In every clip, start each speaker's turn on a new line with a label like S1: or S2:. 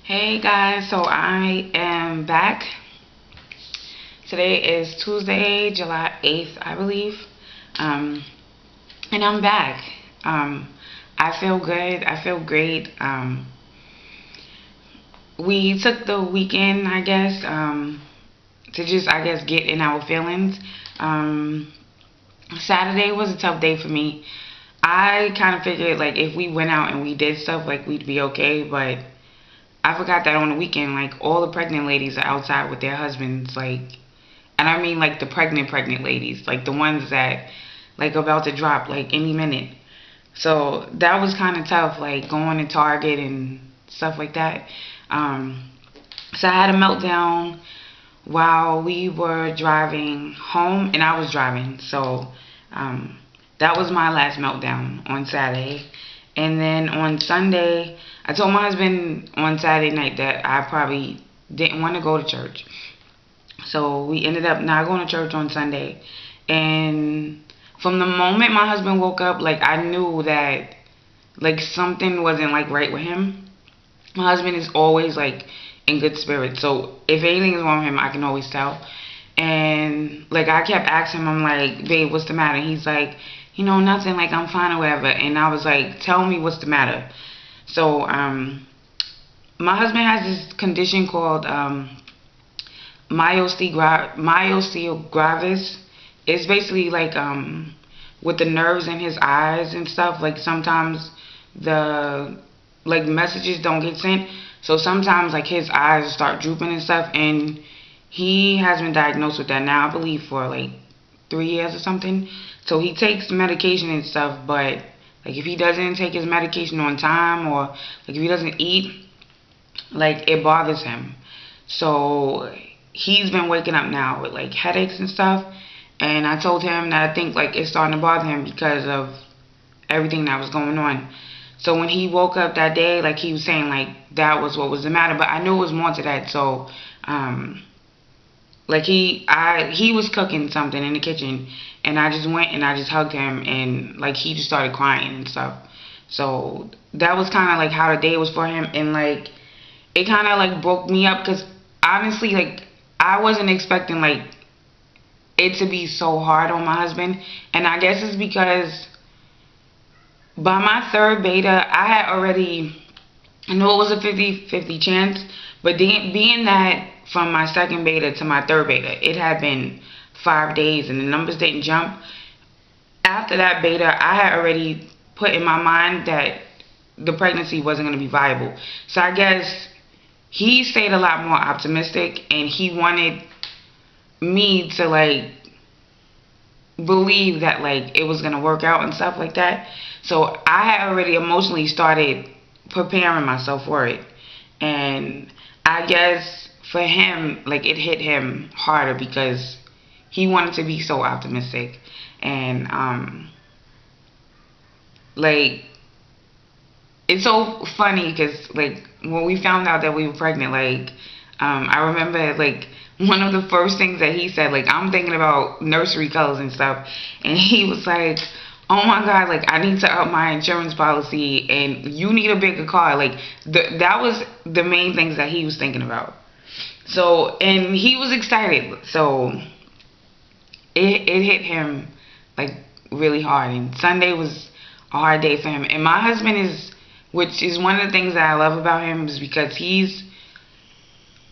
S1: Hey guys, so I am back. Today is Tuesday, July 8th, I believe. Um, and I'm back. Um, I feel good. I feel great. We took the weekend, I guess, to just, I guess, get in our feelings. Um, Saturday was a tough day for me. I kind of figured, like, if we went out and we did stuff, like, we'd be okay, but I forgot that on the weekend, like, all the pregnant ladies are outside with their husbands, like, and I mean, like, the pregnant ladies, like, the ones that, like, about to drop, like, any minute. So that was kind of tough, like, going to Target and stuff like that. Um, so I had a meltdown while we were driving home, and I was driving. So um, that was my last meltdown on Saturday. And then on Sunday, I told my husband on Saturday night that I probably didn't want to go to church. So we ended up not going to church on Sunday. And from the moment my husband woke up, like, I knew that, like, something wasn't, like, right with him. My husband is always, like, in good spirits. So if anything is wrong with him, I can always tell. And, like, I kept asking him, I'm like, babe, what's the matter? He's like, nothing, like, I'm fine or whatever. And I was like, tell me what's the matter. So my husband has this condition called myasthenia gravis. It's basically like with the nerves in his eyes and stuff. Like, sometimes the, like, messages don't get sent. So sometimes, like, his eyes start drooping and stuff. And he has been diagnosed with that now, I believe, for like 3 years or something. So he takes medication and stuff, but, like, if he doesn't take his medication on time, or, like, if he doesn't eat, like, it bothers him. So he's been waking up now with, like, headaches and stuff. And I told him that I think, like, it's starting to bother him because of everything that was going on. So when he woke up that day, like, he was saying, like, that was what was the matter, but I knew it was more to that. So like, he was cooking something in the kitchen, and I just went and I just hugged him, and, like, he just started crying and stuff. So that was kind of like how the day was for him. And, like, it kind of, like, broke me up, because honestly, like, I wasn't expecting, like, it to be so hard on my husband. And I guess it's because by my third beta, I had already, I knew it was a 50-50 chance, but being that from my second beta to my third beta, it had been 5 days and the numbers didn't jump. After that beta, I had already put in my mind that the pregnancy wasn't going to be viable. So I guess he stayed a lot more optimistic, and he wanted me to, like, believe that, like, it was going to work out and stuff like that. So I had already emotionally started preparing myself for it. And I guess for him, like, it hit him harder because he wanted to be so optimistic. And like, it's so funny because, like, when we found out that we were pregnant, like, I remember, like, one of the first things that he said, like, I'm thinking about nursery colors and stuff, and he was like, oh my god, like, I need to up my insurance policy, and you need a bigger car. Like, that was the main things that he was thinking about. So, and he was excited. So it hit him, like, really hard. And Sunday was a hard day for him. And my husband is, which is one of the things that I love about him, is because he's,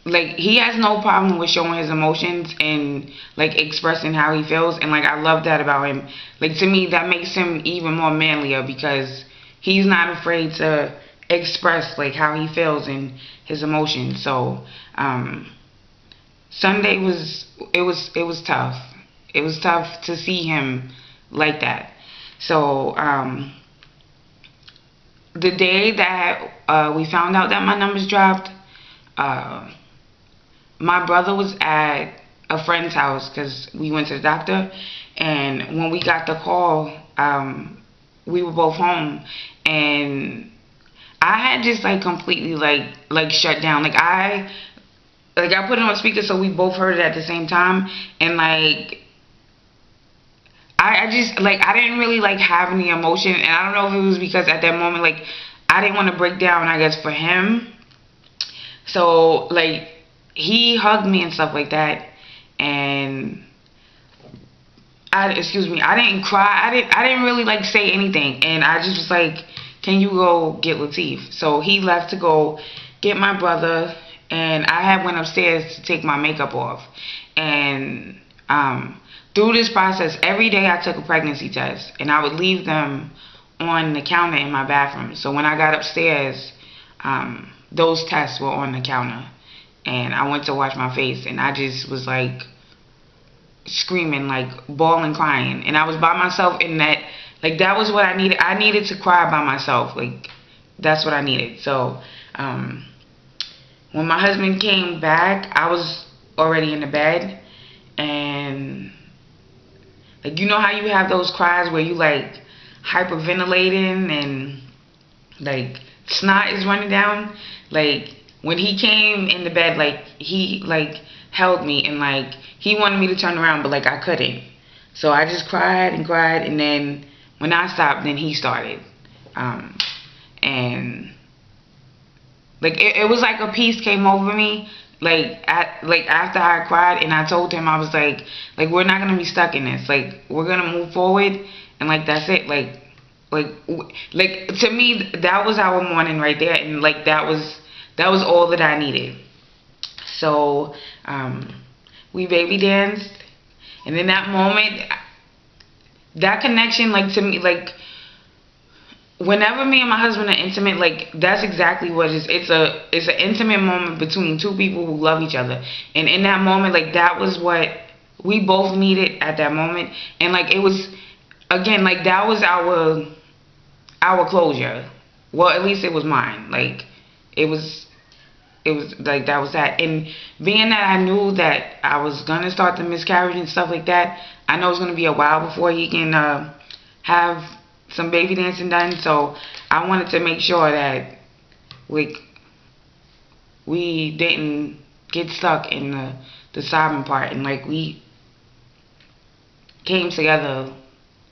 S1: like, he has no problem with showing his emotions and, like, expressing how he feels. And, like, I love that about him. Like, to me, that makes him even more manlier, because he's not afraid to express, like, how he feels and his emotions. So Sunday was, it was tough. It was tough to see him like that. So the day that we found out that my numbers dropped, uh, my brother was at a friend's house because we went to the doctor. And when we got the call, we were both home, and I had just, like, completely, like shut down. Like, I put it on speaker so we both heard it at the same time. And, like, I just, like, I didn't really, like, have any emotion. And I don't know if it was because at that moment, like, I didn't want to break down, I guess, for him. So like he hugged me and stuff like that, and excuse me, I didn't cry. I didn't really like say anything, and I just was like, "Can you go get Latif?" So he left to go get my brother, and I had went upstairs to take my makeup off, and through this process, every day I took a pregnancy test, and I would leave them on the counter in my bathroom. So when I got upstairs, those tests were on the counter, and I went to wash my face, and I just was like screaming, like bawling, crying, and I was by myself in that. Like that was what I needed. I needed to cry by myself. Like that's what I needed. So when my husband came back, I was already in the bed, and like you know how you have those cries where you like hyperventilating and like snot is running down. Like when he came in the bed, like he like held me and like he wanted me to turn around, but like I couldn't. So I just cried and cried, and then when I stopped, then he started. And like it was like a peace came over me. Like after I cried and I told him, I was like we're not gonna be stuck in this. Like we're gonna move forward, and like that's it. Like like to me that was our morning right there, and like that was all that I needed. So we baby danced, and in that moment, that connection, like to me, like whenever me and my husband are intimate, like that's exactly what it is. It's an intimate moment between two people who love each other, and in that moment, like that was what we both needed at that moment, and like it was again like that was our closure. Well, at least it was mine. Like it was like that was that. And being that I knew that I was gonna start the miscarriage and stuff like that, I know it's gonna be a while before he can have some baby dancing done. So I wanted to make sure that we didn't get stuck in the sobbing part, and like we came together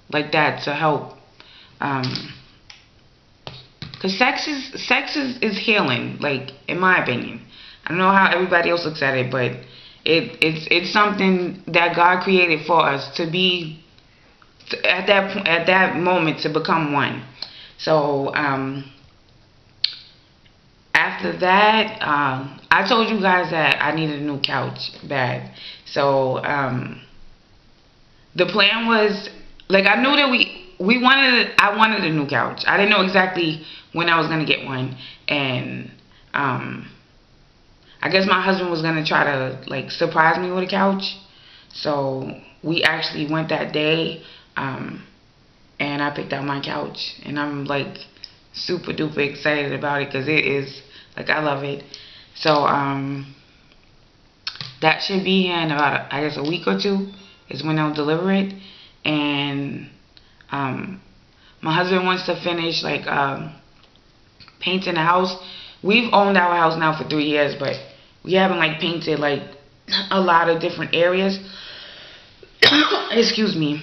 S1: like that to help. Cause sex is healing, like in my opinion. I don't know how everybody else looks at it, but it's something that God created for us to be at that moment to become one. So after that, I told you guys that I needed a new couch bad. So the plan was like I knew that I wanted a new couch. I didn't know exactly when I was gonna get one, and I guess my husband was gonna try to like surprise me with a couch. So we actually went that day, and I picked out my couch, and I'm like super duper excited about it because it is like I love it. So that should be here in about I guess a week or two is when they'll deliver it, and my husband wants to finish like painting the house. We've owned our house now for 3 years, but we haven't like painted like a lot of different areas. Excuse me.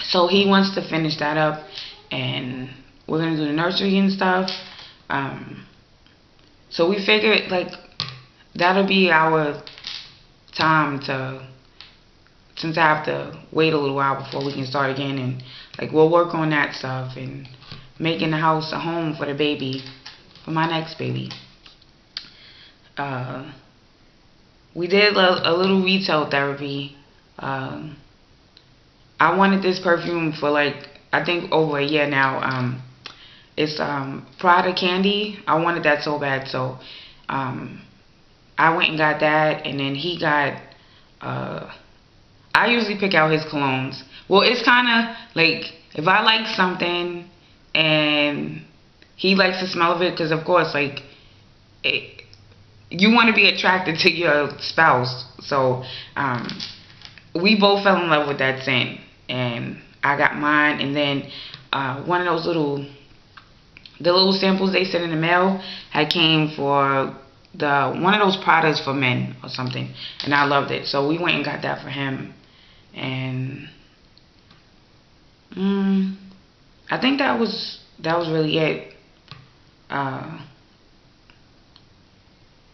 S1: So he wants to finish that up, and we're gonna do the nursery and stuff. So we figured like that'll be our time to, since I have to wait a little while before we can start again, and like we'll work on that stuff and making the house a home for the baby, for my next baby. We did a little retail therapy. I wanted this perfume for like I think over a year now. It's Prada Candy. I wanted that so bad, so I went and got that, and then he got. I usually pick out his colognes. Well, it's kind of like if I like something and he likes the smell of it, because of course, like you want to be attracted to your spouse. So we both fell in love with that scent, and I got mine, and then one of those the little samples they sent in the mail had came for one of those products for men or something, and I loved it, so we went and got that for him, and I think that was really it.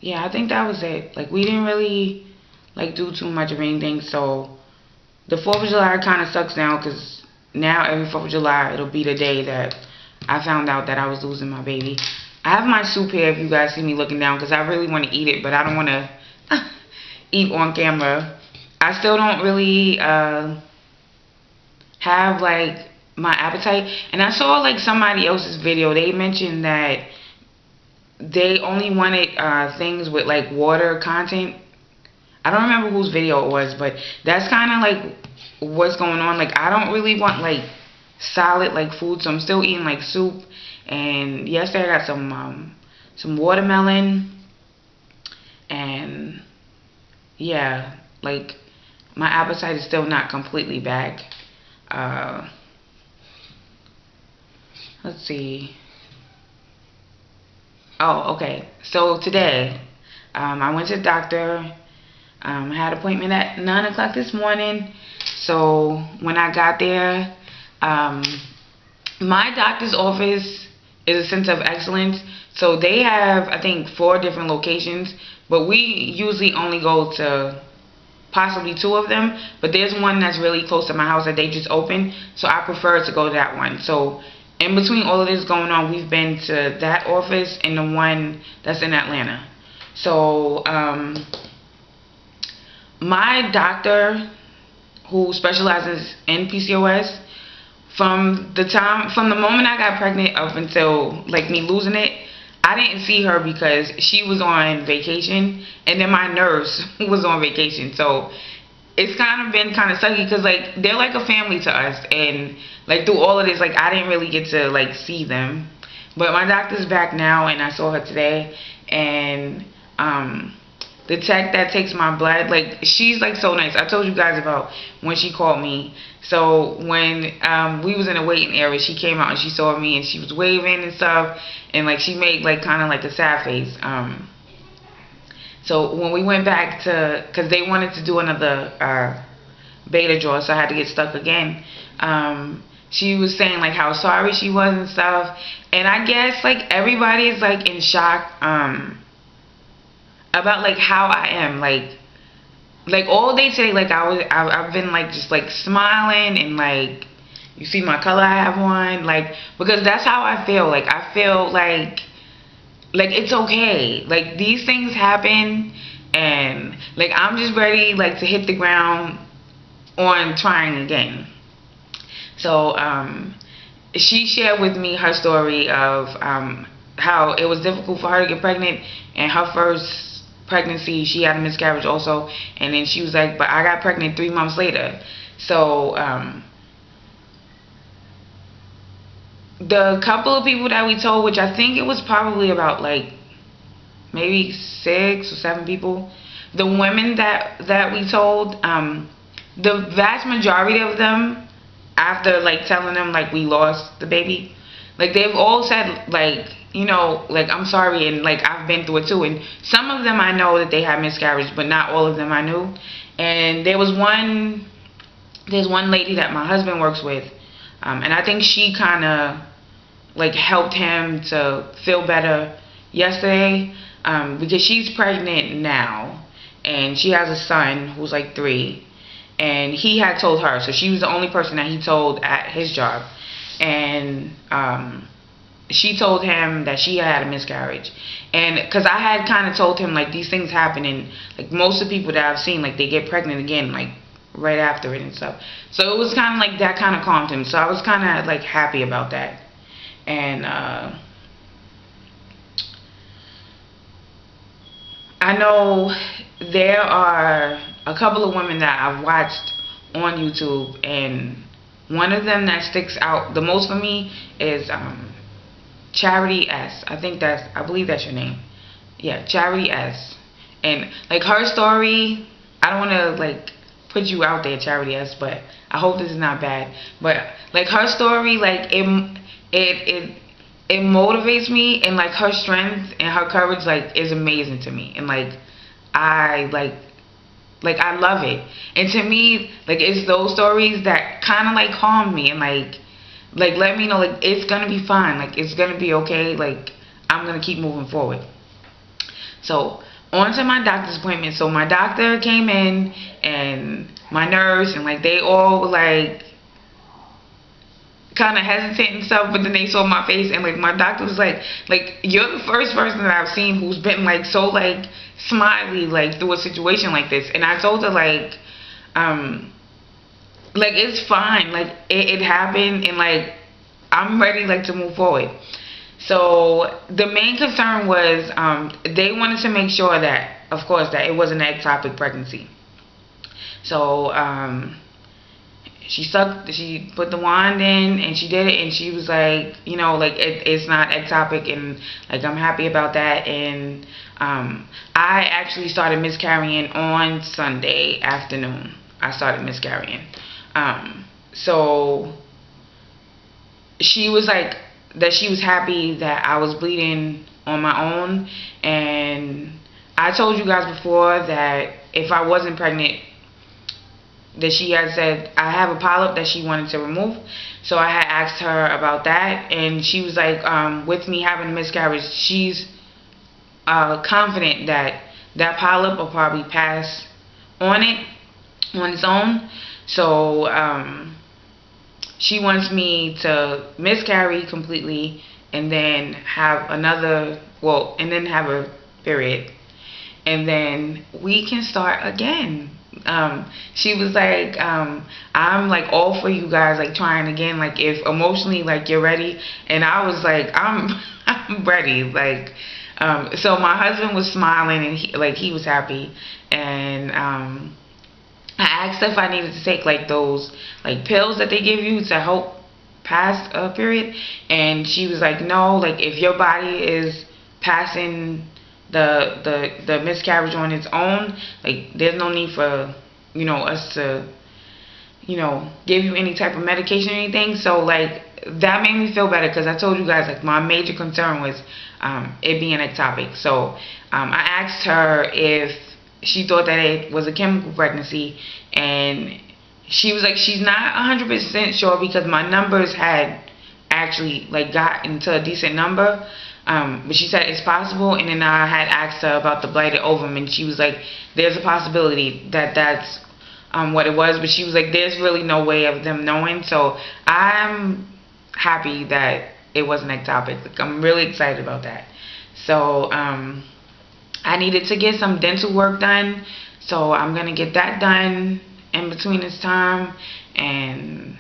S1: yeah, I think that was it. Like, we didn't really like do too much of anything. So the 4th of July kind of sucks now, because now every 4th of July it'll be the day that I found out that I was losing my baby. I have my soup here if you guys see me looking down, because I really want to eat it, but I don't want to eat on camera. I still don't really have like my appetite. And I saw like somebody else's video. They mentioned that they only wanted things with like water content. I don't remember whose video it was, but that's kind of like what's going on. Like, I don't really want like solid like food, so I'm still eating like soup. And yesterday I got some watermelon, and yeah, like my appetite is still not completely back. Let's see. Oh, okay. So today, I went to the doctor. I had an appointment at 9 o'clock this morning. So when I got there, my doctor's office is a center of excellence. So they have, I think, 4 different locations, but we usually only go to possibly 2 of them. But there's one that's really close to my house that they just opened, so I prefer to go to that one. So in between all of this going on, we've been to that office and the one that's in Atlanta. So my doctor, who specializes in PCOS, from the moment I got pregnant up until like me losing it, I didn't see her because she was on vacation, and then my nurse was on vacation. So it's kind of been kind of sucky, because like they're like a family to us, and like through all of this, like I didn't really get to like see them. But my doctor's back now, and I saw her today, and the tech that takes my blood, like, she's like so nice. I told you guys about when she called me. So when we was in a waiting area, she came out and she saw me, and she was waving and stuff, and like she made like kind of like a sad face. So when we went back to, because they wanted to do another beta draw, so I had to get stuck again. She was saying like how sorry she was and stuff, and I guess like everybody is like in shock about like how I am, like all day today, like I've been like just like smiling, and like you see my color I have on, like, because that's how I feel. Like I feel like it's okay, like these things happen, and like I'm just ready like to hit the ground on trying again. So she shared with me her story of how it was difficult for her to get pregnant, and her first pregnancy she had a miscarriage also, and then she was like, but I got pregnant 3 months later. So the couple of people that we told, which I think it was probably about like maybe 6 or 7 people, the women that we told, the vast majority of them, after like telling them like we lost the baby, like they've all said like, you know, like I'm sorry, and like I've been through it too. And some of them I know that they had miscarriage, but not all of them I knew. And there's one lady that my husband works with, and I think she kind of like helped him to feel better yesterday, because she's pregnant now, and she has a son who's like 3, and he had told her, so she was the only person that he told at his job. And she told him that she had a miscarriage, and because I had kind of told him like these things happen, and like most of the people that I've seen, like they get pregnant again like right after it and stuff. So it was kind of like that kind of calmed him, so I was kind of like happy about that. And I know there are a couple of women that I've watched on YouTube, and one of them that sticks out the most for me is Charity S. I believe that's your name. Yeah, Charity S. And like her story, I don't want to like put you out there, Charity S, but I hope this is not bad. But like her story, like it motivates me, and like her strength and her courage like is amazing to me, and like I I love it. And to me, like it's those stories that kind of like calm me, and like let me know like it's gonna be fine, like it's gonna be okay, like I'm gonna keep moving forward. So on to my doctor's appointment. So my doctor came in, and my nurse, and like they all were like kind of hesitant and stuff, but then they saw my face, and like my doctor was like you're the first person that I've seen who's been like so like smiley like through a situation like this. And I told her like it's fine, like it happened, and like I'm ready like to move forward. So the main concern was they wanted to make sure that, of course, that it was an ectopic pregnancy. So she put the wand in, and she did it, and she was like, you know, like it's not ectopic, and like I'm happy about that. And I actually started miscarrying on Sunday afternoon. I started miscarrying. So she was like that she was happy that I was bleeding on my own. And I told you guys before that if I wasn't pregnant, that she had said I have a polyp that she wanted to remove. So I had asked her about that, and she was like, with me having a miscarriage, she's confident that that polyp will probably pass on its own. So she wants me to miscarry completely, and then have and then have a period, and then we can start again. She was like, I'm like all for you guys, like trying again, like if emotionally like you're ready. And I was like, I'm ready, like so my husband was smiling, and he was happy. And I asked if I needed to take like those like pills that they give you to help pass a period, and she was like, no, like if your body is passing the miscarriage on its own, like there's no need for, you know, us to, you know, give you any type of medication or anything. So like that made me feel better, because I told you guys like my major concern was it being ectopic. So I asked her if she thought that it was a chemical pregnancy, and she was like she's not 100% sure, because my numbers had actually like got into a decent number. But she said it's possible. And then I had asked her about the blighted ovum, and she was like there's a possibility that that's what it was, but she was like there's really no way of them knowing. So I'm happy that it wasn't ectopic. Like, I'm really excited about that. So I needed to get some dental work done, so I'm gonna get that done in between this time. And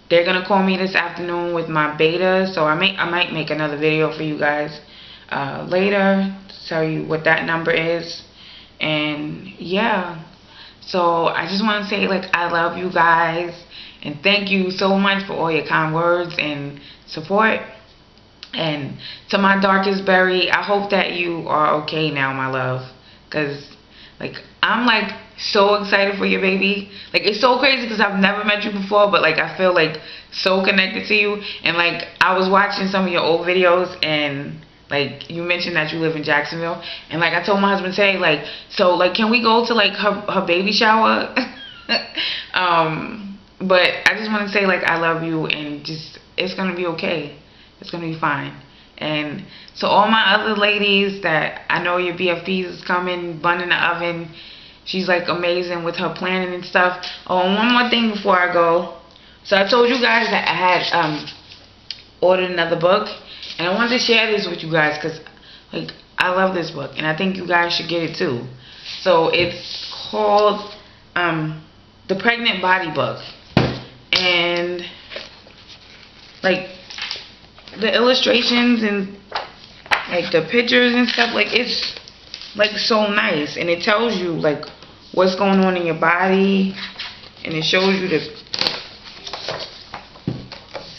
S1: they're gonna call me this afternoon with my beta, so I might make another video for you guys later to tell you what that number is. And yeah, so I just want to say like I love you guys, and thank you so much for all your kind words and support. And to my darkest berry, I hope that you are okay now, my love, because like I'm like so excited for your baby. Like it's so crazy because I've never met you before, but like I feel like so connected to you. And like I was watching some of your old videos, and like you mentioned that you live in Jacksonville, and like I told my husband today, like, so like can we go to like her baby shower? But I just want to say like I love you, and just it's gonna be okay. It's gonna be fine. And so all my other ladies that I know your BFPs is coming, bun in the oven. She's like amazing with her planning and stuff. Oh, and one more thing before I go. So I told you guys that I had ordered another book, and I wanted to share this with you guys because like I love this book, and I think you guys should get it too. So it's called The Pregnant Body Book, and like the illustrations and like the pictures and stuff, like it's like so nice, and it tells you like what's going on in your body, and it shows you the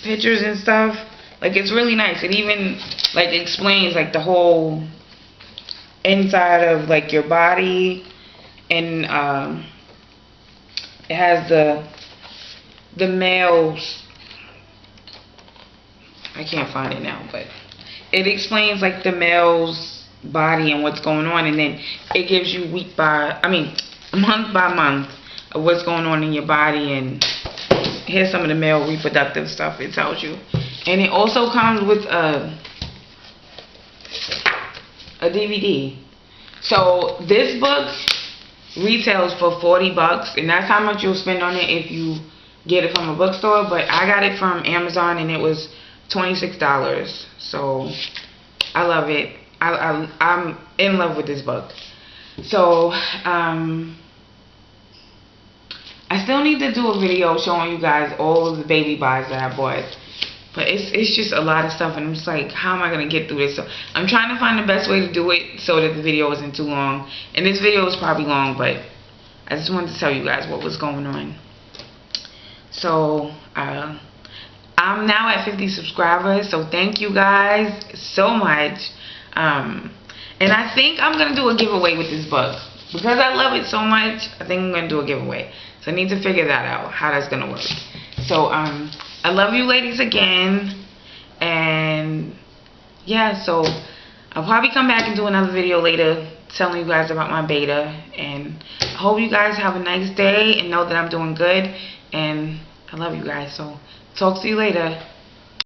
S1: pictures and stuff. Like it's really nice. It even like explains like the whole inside of like your body, and it has the males. I can't find it now, but it explains like the male's body and what's going on, and then it gives you month by month of what's going on in your body. And here's some of the male reproductive stuff it tells you. And it also comes with a a DVD. So this book retails for $40, and that's how much you'll spend on it if you get it from a bookstore. But I got it from Amazon, and it was $26. So I love it. I'm in love with this book. So I still need to do a video showing you guys all of the baby buys that I bought. But it's just a lot of stuff, and I'm just like, how am I going to get through this? So I'm trying to find the best way to do it so that the video isn't too long. And this video is probably long, but I just wanted to tell you guys what was going on. So I'm now at 50 subscribers, so thank you guys so much. And I think I'm going to do a giveaway with this book. Because I love it so much, I think I'm going to do a giveaway. So I need to figure that out, how that's going to work. So, I love you ladies again. And, yeah, so I'll probably come back and do another video later telling you guys about my beta. And I hope you guys have a nice day and know that I'm doing good. And I love you guys. So, talk to you later.